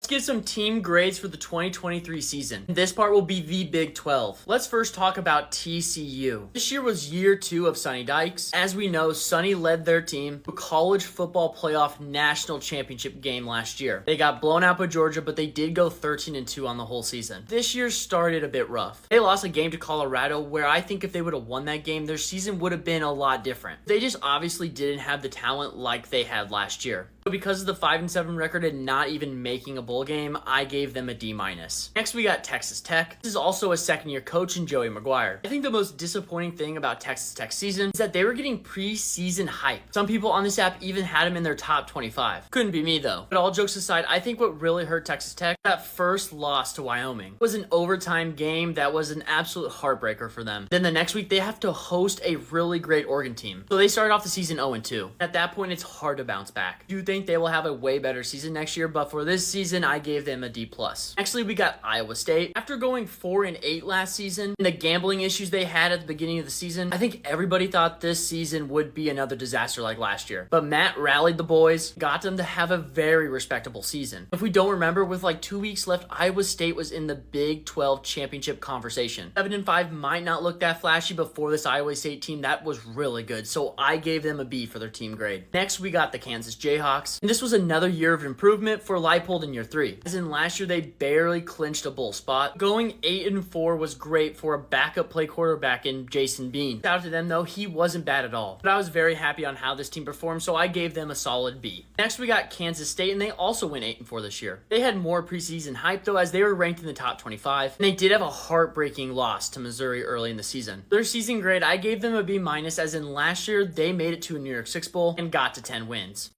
Give some team grades for the 2023 season. This part will be the Big 12. Let's first talk about TCU. This year was year 2 of Sonny Dykes. As we know, Sonny led their team to a college football playoff national championship game last year. They got blown out by Georgia, but they did go 13-2 on the whole season. This year started a bit rough. They lost a game to Colorado where I think if they would have won that game, their season would have been a lot different. They just obviously didn't have the talent like they had last year. So because of the 5-7 record and not even making a bowl game, I gave them a D-. Next, we got Texas Tech. This is also a second-year coach in Joey McGuire. I think the most disappointing thing about Texas Tech's season is that they were getting preseason hype. Some people on this app even had them in their top 25. Couldn't be me though. But all jokes aside, I think what really hurt Texas Tech, that first loss to Wyoming, was an overtime game that was an absolute heartbreaker for them. Then the next week, they have to host a really great Oregon team. So they started off the season 0-2. At that point, it's hard to bounce back. Do you think they will have a way better season next year? But for this season, I gave them a D+. Actually, we got Iowa State. After going 4-8 last season and the gambling issues they had at the beginning of the season, I think everybody thought this season would be another disaster like last year. But Matt rallied the boys, got them to have a very respectable season. If we don't remember, with like 2 weeks left, Iowa State was in the Big 12 championship conversation. 7-5 might not look that flashy, but for this Iowa State team, that was really good. So I gave them a B for their team grade. Next, we got the Kansas Jayhawks. And this was another year of improvement for Leipold in year 3. As in last year, they barely clinched a bowl spot. Going 8-4 was great for a backup play quarterback in Jason Bean. Shout out to them though, he wasn't bad at all. But I was very happy on how this team performed, so I gave them a solid B. Next, we got Kansas State, and they also went 8-4 this year. They had more preseason hype though, as they were ranked in the top 25, and they did have a heartbreaking loss to Missouri early in the season. Their season grade, I gave them a B-, as in last year, they made it to a New Year's Six Bowl and got to 10 wins.